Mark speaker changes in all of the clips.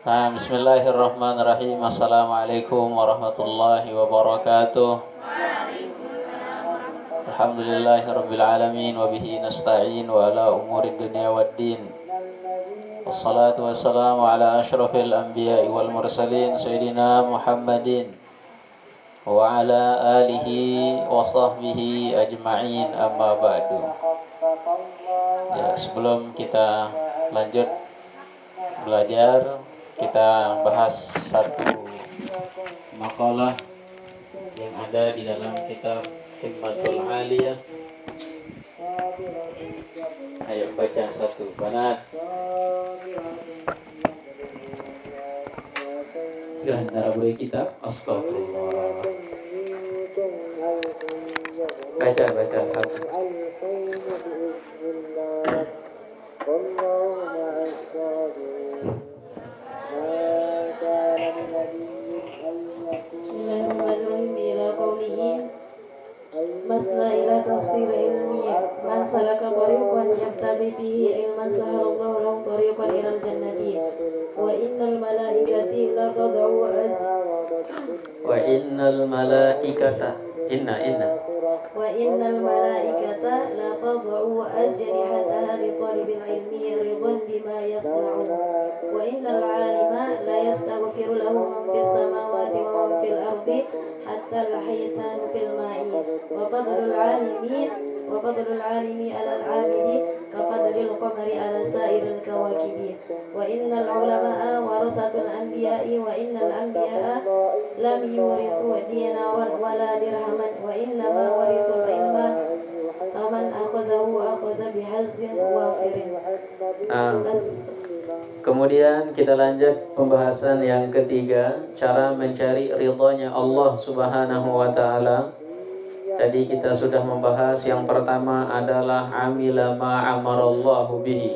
Speaker 1: Bismillahirrahmanirrahim. Assalamualaikum warahmatullahi wabarakatuh. Alhamdulillahirabbil alamin wa bihi nasta'in wa ala umuri dunya waddin. Wassalatu wassalamu ala asyrafil anbiya'i wal mursalin sayyidina Muhammadin wa ala alihi wa sahbihi ajma'in, amma ba'du. Ya, sebelum kita lanjut belajar, kita bahas satu makalah yang ada di dalam kitab Himmatul Aliyah. Ayo baca satu, Banat. Silahkan cara boleh kitab. Astagfirullah. Baca satu.
Speaker 2: Bismillahirrahmanirrahim. Ila qawlihi masna ila tafsir ilmiyyah man salaka tariqan yabtaghi fihi ilman sahalallahu lahu tariqan ilal jannati wa innal malaikati la tad'u
Speaker 1: Wa innal malaikata
Speaker 2: wa innal malaikata la tad'u ajnihataha li talibil ilmi ridan bima yasna'u wa innal alima la yastaghfiru lahu man fis samawati wa man fil ardi hatta al-hitan fil ma'i wa fadlul alimi ala al-abidi ka fadlil qamari ala sa'iril kawakibi wa innal ulama'a warathatul anbiya'i wa innal anbiya'a lam yurithu dinaran wala dirhaman wa innama warithul ilma faman akhadahu akhadha bihazzin wafirin.
Speaker 1: Kemudian kita lanjut pembahasan yang ketiga, cara mencari ridhonya Allah Subhanahu wa ta'ala. Tadi kita sudah membahas yang pertama adalah amila ma'amarallahu bihi.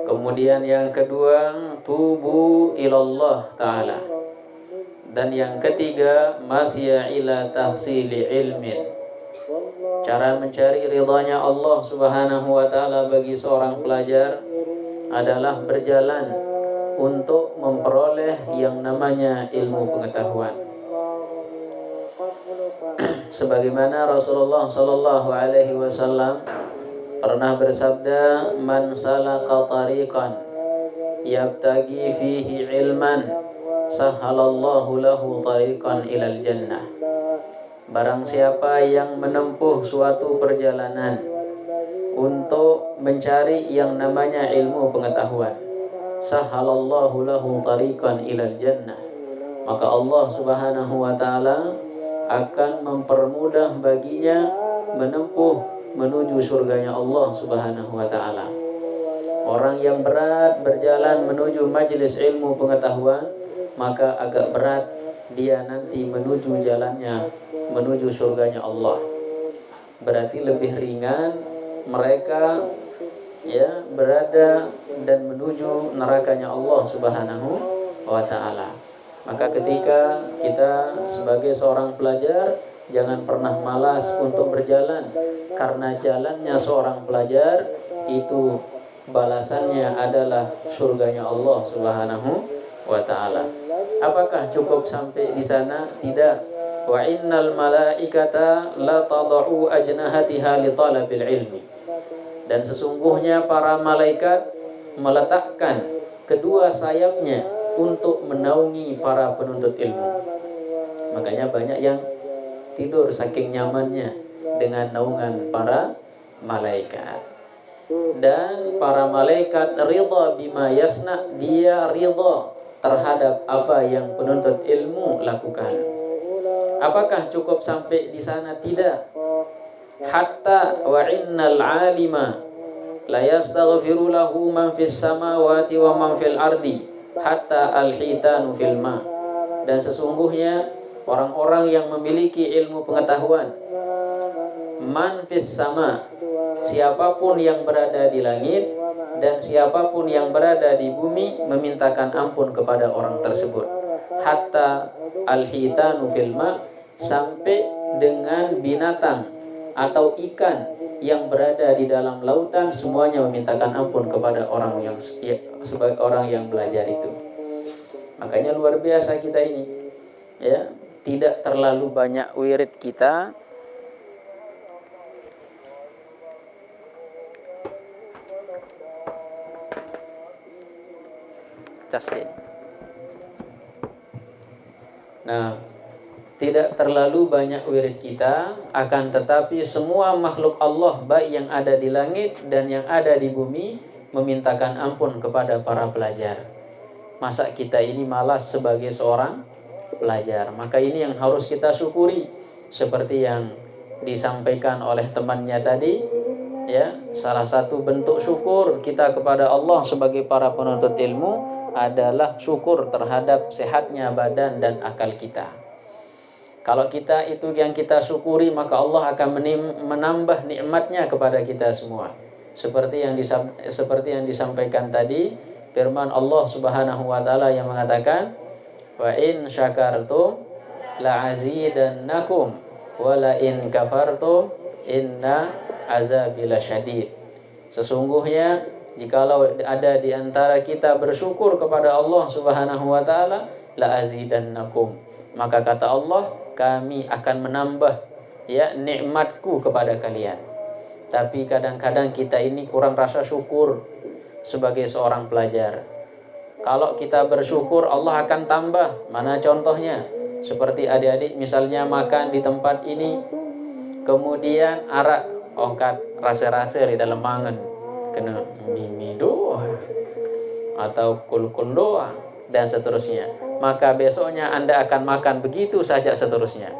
Speaker 1: Kemudian yang kedua, tubu ilallah ta'ala. Dan yang ketiga, masya ila tahsili ilmin. Cara mencari ridhanya Allah Subhanahu wa ta'ala bagi seorang pelajar adalah berjalan untuk memperoleh yang namanya ilmu pengetahuan. Sebagaimana Rasulullah sallallahu alaihi wasallam pernah bersabda, man salaka tariqan yabtagi fihi ilman sahhalallahu lahu tariqan ilal jannah. Barang siapa yang menempuh suatu perjalanan untuk mencari yang namanya ilmu pengetahuan, sahhalallahu lahu tariqan ilal jannah, maka Allah Subhanahu wa ta'ala akan mempermudah baginya menempuh menuju surganya Allah Subhanahu wa ta'ala. Orang yang berat berjalan menuju majelis ilmu pengetahuan, maka agak berat dia nanti menuju jalannya menuju surganya Allah. Berarti lebih ringan mereka berada dan menuju nerakanya Allah Subhanahu wa ta'ala. Maka ketika kita sebagai seorang pelajar, jangan pernah malas untuk berjalan, karena jalannya seorang pelajar itu balasannya adalah surganya Allah Subhanahu wa ta'ala. Apakah cukup sampai di sana? Tidak. Wa innal malaikata la tad'u ajnahatiha li talabil ilmi. Dan sesungguhnya para malaikat meletakkan kedua sayapnya untuk menaungi para penuntut ilmu. Makanya banyak yang tidur saking nyamannya dengan naungan para malaikat. Dan para malaikat ridha bima yasna, dia ridha terhadap apa yang penuntut ilmu lakukan. Apakah cukup sampai di sana? Tidak. Hatta wa innal alima la yastaghfiru lahu man fis samawati wa man fil ardi hatta al-hitanu fil ma. Dan sesungguhnya orang-orang yang memiliki ilmu pengetahuan, man fis sama, siapapun yang berada di langit dan siapapun yang berada di bumi, memintakan ampun kepada orang tersebut. Hatta al-hitanu fil ma, sampai dengan binatang atau ikan yang berada di dalam lautan, semuanya memintakan ampun kepada orang yang sebagai orang yang belajar itu. Makanya luar biasa kita ini, ya, tidak terlalu banyak wirid kita. Cas dia. Nah, tidak terlalu banyak wirid kita, akan tetapi semua makhluk Allah baik yang ada di langit dan yang ada di bumi memintakan ampun kepada para pelajar. Masa kita ini malas sebagai seorang pelajar? Maka ini yang harus kita syukuri, seperti yang disampaikan oleh temannya tadi, ya. Salah satu bentuk syukur kita kepada Allah sebagai para penuntut ilmu adalah syukur terhadap sehatnya badan dan akal kita. Kalau kita itu yang kita syukuri, maka Allah akan menambah nikmatnya kepada kita semua. Seperti yang disampaikan tadi, firman Allah Subhanahu wa taala yang mengatakan, "Wa in syakartum la azidannakum wa la in kafartum inna azabi lasyadid." Sesungguhnya jikalau ada di antara kita bersyukur kepada Allah Subhanahu wa taala, la azidannakum, maka kata Allah, kami akan menambah, ya, nikmatku kepada kalian. Tapi kadang-kadang kita ini kurang rasa syukur sebagai seorang pelajar. Kalau kita bersyukur, Allah akan tambah. Mana contohnya? Seperti adik-adik misalnya makan di tempat ini, kemudian arak ongkat rasa-rasa di dalam mangan, kena mimi doa atau kul-kul doa dan seterusnya. Maka besoknya Anda akan makan begitu saja seterusnya.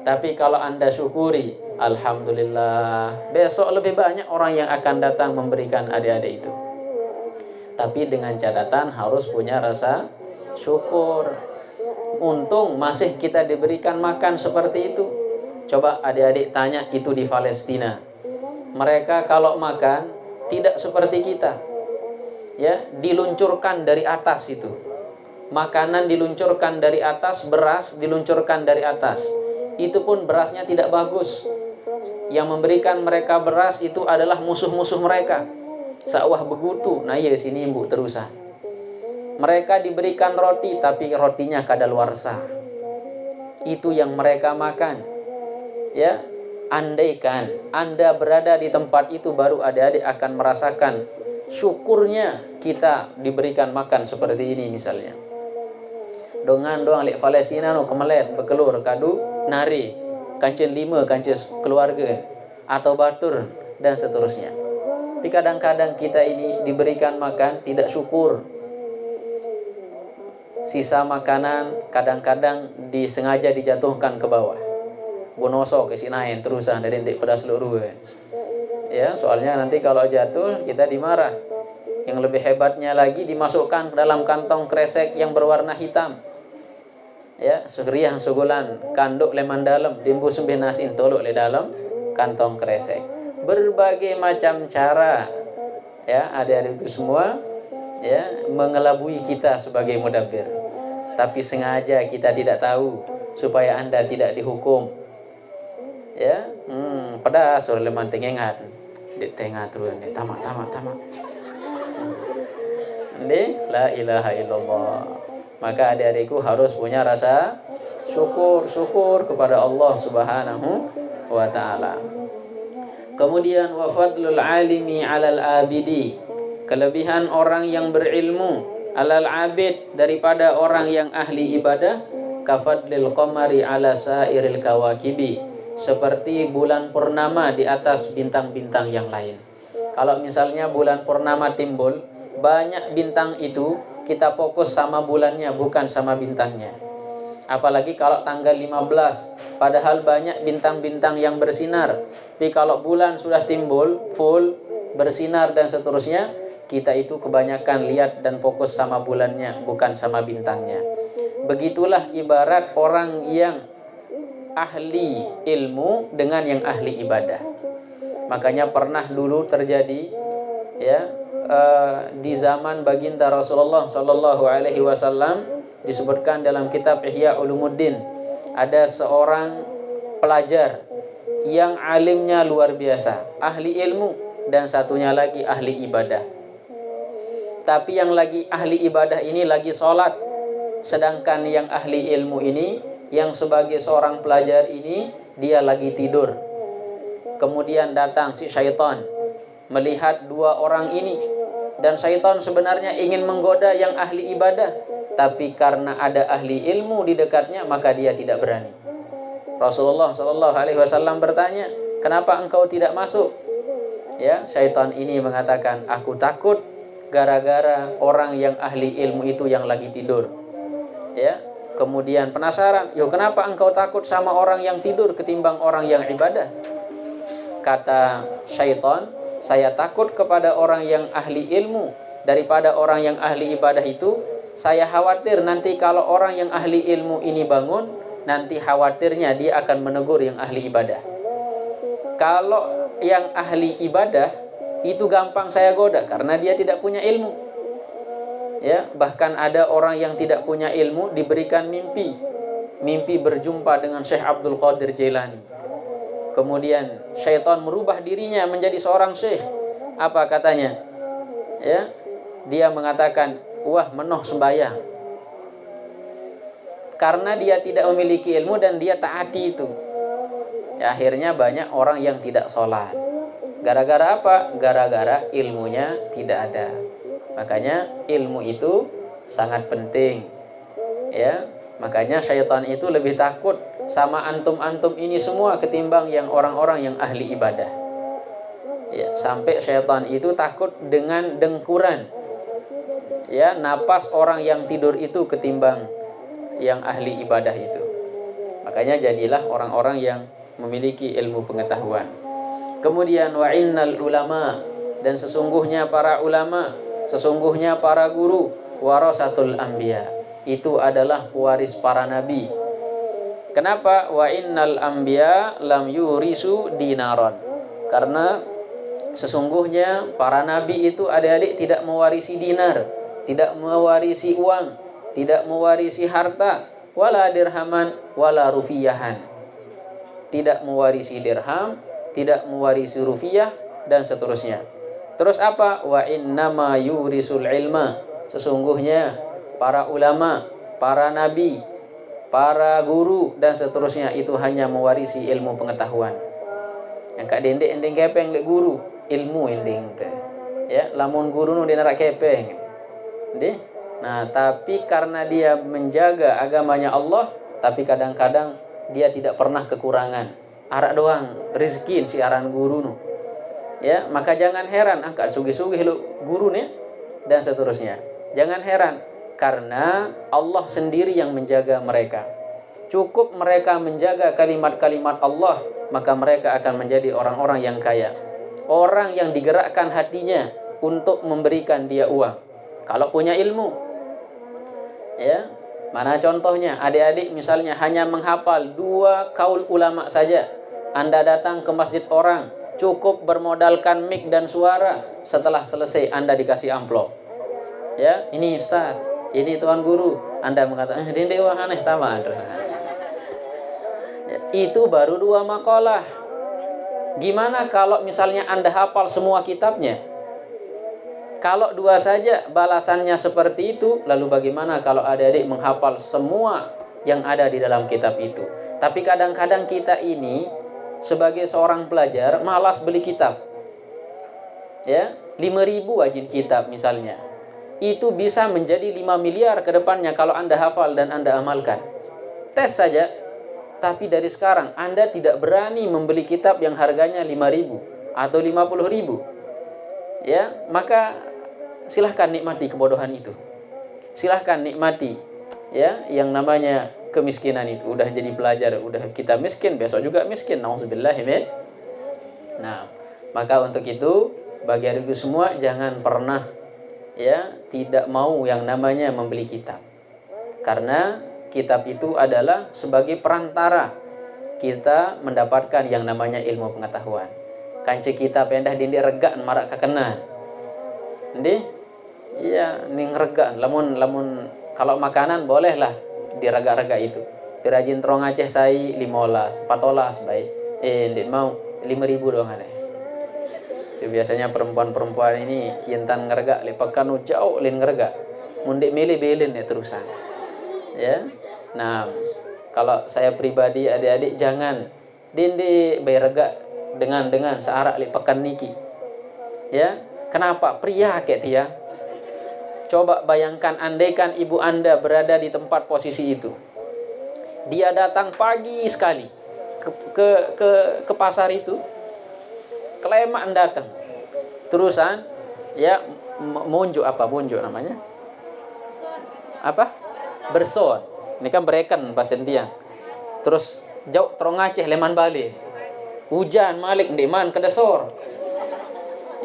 Speaker 1: Tapi kalau Anda syukuri, alhamdulillah, besok lebih banyak orang yang akan datang memberikan adik-adik itu. Tapi dengan catatan harus punya rasa syukur. Untung masih kita diberikan makan seperti itu. Coba adik-adik tanya itu di Palestina. Mereka kalau makan tidak seperti kita, ya, diluncurkan dari atas itu. Makanan diluncurkan dari atas, beras diluncurkan dari atas. Itu pun berasnya tidak bagus. Yang memberikan mereka beras itu adalah musuh-musuh mereka. Sawah begutu, nah iya sini ibu terusan. Mereka diberikan roti, tapi rotinya kadaluarsa. Itu yang mereka makan. Ya, andaikan Anda berada di tempat itu, baru adik-adik akan merasakan syukurnya kita diberikan makan seperti ini misalnya. Dengan doang lek Palestina no kemelet bekelur kadu nari kancil 5 kancil keluarga atau batur dan seterusnya. Tapi kadang-kadang kita ini diberikan makan tidak syukur. Sisa makanan kadang-kadang disengaja dijatuhkan ke bawah. Bonoso ke sinain terusan dari ndik pada seluruh. Ya, soalnya nanti kalau jatuh kita dimarah. Yang lebih hebatnya lagi dimasukkan ke dalam kantong kresek yang berwarna hitam. Ya, sugriah sugulan kanduk leman dalam dimbu sumbih nasin tolok le dalam kantong kresek. Berbagai macam cara, ya, adik-adikku semua, ya, mengelabui kita sebagai mudabbir. Tapi sengaja kita tidak tahu supaya Anda tidak dihukum. Ya, pedas oleh leman tengengat. Di tengah terus ni tamak. Ini la ilaha illallah. Maka adik-adikku harus punya rasa syukur kepada Allah Subhanahu wa taala. Kemudian wa fadlul alimi 'alal abidi, kelebihan orang yang berilmu 'alal abid daripada orang yang ahli ibadah, kafadlil qamari 'ala sairil kawakibi, seperti bulan purnama di atas bintang-bintang yang lain. Kalau misalnya bulan purnama timbul, banyak bintang itu kita fokus sama bulannya, bukan sama bintangnya. Apalagi kalau tanggal 15, padahal banyak bintang-bintang yang bersinar. Tapi kalau bulan sudah timbul, full, bersinar dan seterusnya, kita itu kebanyakan lihat dan fokus sama bulannya, bukan sama bintangnya. Begitulah ibarat orang yang ahli ilmu dengan yang ahli ibadah. Makanya pernah dulu terjadi, ya, di zaman baginda Rasulullah sallallahu alaihi wasallam, disebutkan dalam kitab Ihya Ulumuddin, ada seorang pelajar yang alimnya luar biasa, ahli ilmu, dan satunya lagi ahli ibadah. Tapi yang lagi ahli ibadah ini lagi sholat sedangkan yang ahli ilmu ini, yang sebagai seorang pelajar ini, dia lagi tidur. Kemudian datang si syaitan melihat dua orang ini, dan syaitan sebenarnya ingin menggoda yang ahli ibadah, tapi karena ada ahli ilmu di dekatnya maka dia tidak berani. Rasulullah SAW bertanya, kenapa engkau tidak masuk? Ya, syaitan ini mengatakan, aku takut gara-gara orang yang ahli ilmu itu yang lagi tidur. Ya, kemudian penasaran, yo kenapa engkau takut sama orang yang tidur ketimbang orang yang ibadah? Kata syaitan, saya takut kepada orang yang ahli ilmu daripada orang yang ahli ibadah itu. Saya khawatir nanti kalau orang yang ahli ilmu ini bangun, nanti khawatirnya dia akan menegur yang ahli ibadah. Kalau yang ahli ibadah itu gampang saya goda karena dia tidak punya ilmu. Ya, bahkan ada orang yang tidak punya ilmu diberikan mimpi berjumpa dengan Syekh Abdul Qadir Jailani. Kemudian syaitan merubah dirinya menjadi seorang syekh. Apa katanya? Ya, dia mengatakan, wah menoh sembahyang. Karena dia tidak memiliki ilmu dan dia taati itu. Ya, akhirnya banyak orang yang tidak sholat. Gara-gara apa? Gara-gara ilmunya tidak ada. Makanya ilmu itu sangat penting. Ya, makanya syaitan itu lebih takut sama antum-antum ini semua ketimbang yang orang-orang yang ahli ibadah. Ya, sampai syaitan itu takut dengan dengkuran, ya, napas orang yang tidur itu ketimbang yang ahli ibadah itu. Makanya jadilah orang-orang yang memiliki ilmu pengetahuan. Kemudian wa innal ulama, dan sesungguhnya para ulama, sesungguhnya para guru, warasatul anbiya, itu adalah waris para nabi. Kenapa? Wa innal anbiya lam yurisu dinaron. Karena sesungguhnya para nabi itu adik-adik tidak mewarisi dinar, tidak mewarisi uang, tidak mewarisi harta, wala dirhaman, wala rufiyahan. Tidak mewarisi dirham, tidak mewarisi rufiah, dan seterusnya. Terus apa? Wa innama yurisul ilma. Sesungguhnya para ulama, para nabi, para guru, dan seterusnya itu hanya mewarisi ilmu pengetahuan. Yang kak dendek ending kepeng lek guru, ilmu ending teh. Ya, lamun guru nu dinarak kepeng. Nggih. Nah, tapi karena dia menjaga agamanya Allah, tapi kadang-kadang dia tidak pernah kekurangan. Arak doang rezeki si aran guru nu. Ya, maka jangan heran angkat sugih-sugih lu guru nih dan seterusnya. Jangan heran karena Allah sendiri yang menjaga mereka. Cukup mereka menjaga kalimat-kalimat Allah, maka mereka akan menjadi orang-orang yang kaya. Orang yang digerakkan hatinya untuk memberikan dia uang. Kalau punya ilmu. Ya, mana contohnya? Adik-adik misalnya hanya menghafal 2 kaul ulama saja. Anda datang ke masjid orang, cukup bermodalkan mic dan suara. Setelah selesai Anda dikasih amplop. Ya, ini Ustaz, ini Tuan Guru. Anda mengatakan, "Dende wah aneh tamaan." Ya, itu baru 2 makalah. Gimana kalau misalnya Anda hafal semua kitabnya? Kalau 2 saja balasannya seperti itu, lalu bagaimana kalau adik-adik menghafal semua yang ada di dalam kitab itu? Tapi kadang-kadang kita ini sebagai seorang pelajar malas beli kitab. Ya, 5.000 wajib kitab misalnya. Itu bisa menjadi 5 miliar ke depannya kalau Anda hafal dan Anda amalkan. Tes saja. Tapi dari sekarang Anda tidak berani membeli kitab yang harganya 5.000 atau 50.000. Ya, maka silahkan nikmati kebodohan itu. Silahkan nikmati ya yang namanya kemiskinan itu. Udah jadi pelajar, udah kita miskin, besok juga miskin. Nauzubillah min. Nah, maka untuk itu bagi adik semua jangan pernah ya tidak mau yang namanya membeli kitab. Karena kitab itu adalah sebagai perantara kita mendapatkan yang namanya ilmu pengetahuan. Kanci kita pendah dindi regaan marak kakenan. Ndi? Iya, ning regaan. Lamun kalau makanan bolehlah direga-rega itu. Pirajin terong Aceh sai 15, 14 baik. Ndik mau 5.000 doang aneh. Itu biasanya perempuan-perempuan ini kintan ngerega lepakan jauh lin ngerega. Mun dik milih belin ya terusan. Ya. Nah, kalau saya pribadi adik-adik jangan dindi berega dengan searak li pekan niki. Ya. Kenapa? Pria kayak dia. Coba bayangkan andaikan ibu Anda berada di tempat posisi itu. Dia datang pagi sekali ke pasar itu. Kelamaan datang. Terusan ya munjuk namanya? Apa? Berson. Ini kan bereken bahasa India. Terus jauh terong Aceh leman balik. Hujan malik ndeman ke desor.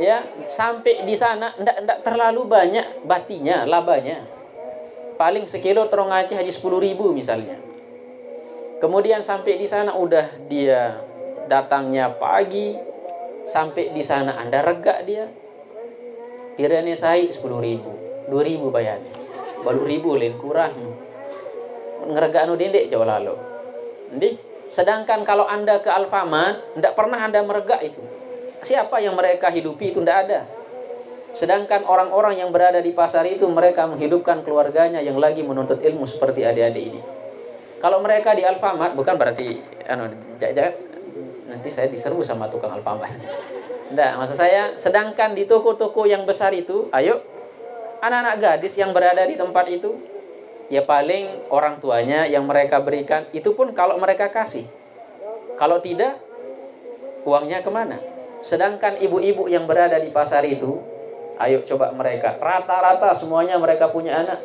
Speaker 1: Ya, sampai di sana ndak terlalu banyak batinya, labanya. Paling sekilo terong Aceh haji 10.000 misalnya. Kemudian sampai di sana udah dia datangnya pagi, sampai di sana Anda rega dia. Kiranya saya 10.000, 2.000 bayar. Baru 1.000 lain kurang. Ngerega anu dendek jauh lalu. Jadi, sedangkan kalau Anda ke Alfamart, tidak pernah Anda merega itu. Siapa yang mereka hidupi itu tidak ada. Sedangkan orang-orang yang berada di pasar itu, mereka menghidupkan keluarganya yang lagi menuntut ilmu seperti adik-adik ini. Kalau mereka di Alfamart, bukan berarti jangan nanti saya diserbu sama tukang Alfamart. Tidak, maksud saya, sedangkan di toko-toko yang besar itu, ayo, anak-anak gadis yang berada di tempat itu, ya paling orang tuanya yang mereka berikan, itu pun kalau mereka kasih. Kalau tidak, uangnya kemana? Sedangkan ibu-ibu yang berada di pasar itu, ayo coba mereka, rata-rata semuanya mereka punya anak.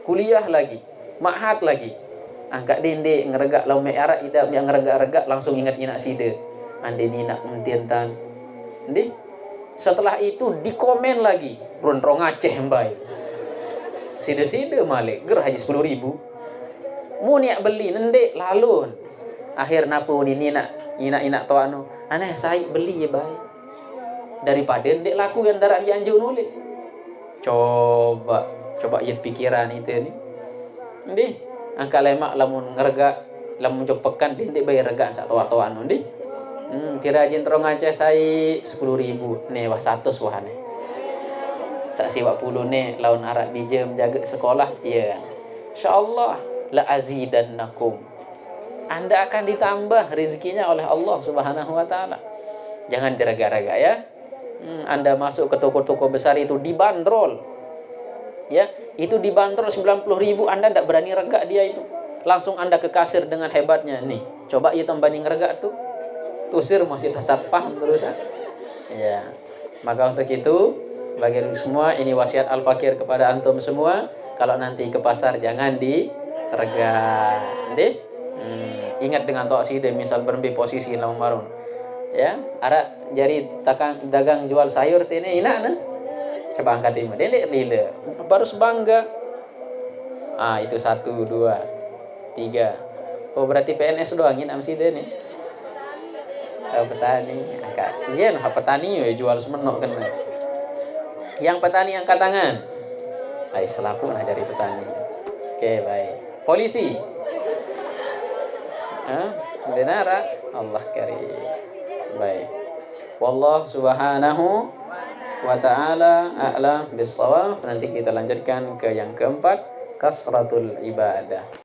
Speaker 1: Kuliah lagi, ma'had lagi. Angkat dende, ngeregak lau me'arak, idam yang ngeregak-regak, langsung ingat-ingat sida. Andi ni nak mentientan. Jadi, setelah itu dikomen lagi, rondrong Aceh mbay. Sida-sida malik, ger haji 10.000. Mu niak beli nendek lalun. Akhir napu ni nak inak to anu. Aneh saya beli ya bay. Daripada ndek laku yang darat dianjur nulis. Coba ieu pikiran itu ni. Ndi, angka lemak lamun ngerega, lamun jopekan ndek bayar rega sak toa-toa anu ndi. Kira jin terong Aceh saya 10.000. Nih wah 100 wahane. Sak siwak puluh nih laun arak dijem jaga sekolah ya. Insyaallah la azidannakum. Anda akan ditambah rezekinya oleh Allah Subhanahu wa taala. Jangan direga-rega ya. Anda masuk ke toko-toko besar itu dibanderol. Ya, itu dibanderol 90.000, Anda tidak berani rega dia itu. Langsung Anda ke kasir dengan hebatnya. Nih, coba ya tambani ngerega tuh. Tusir masih tasat paham terusan. Ya. Maka untuk itu bagi semua ini wasiat Al-Fakir kepada antum semua, kalau nanti ke pasar jangan direga. Nggih. Ingat dengan tok sida misal berembi posisi lamun marun. Ya, ada jari dagang jual sayur tene enak nah. Coba angkat ini. Dendek lila. Baru sebangga. Itu 1 2 3. Oh, berarti PNS doang ini am sida nih. Petani angkat. Iya, nah petani ya jual semenok kan. Yang petani angkat tangan. Baik, selaku nah dari petani. Oke, baik. Polisi. Benara Allah karim. Baik. Wallah subhanahu wa ta'ala a'lam bis-shawab. Nanti kita lanjutkan ke yang keempat, kasratul ibadah.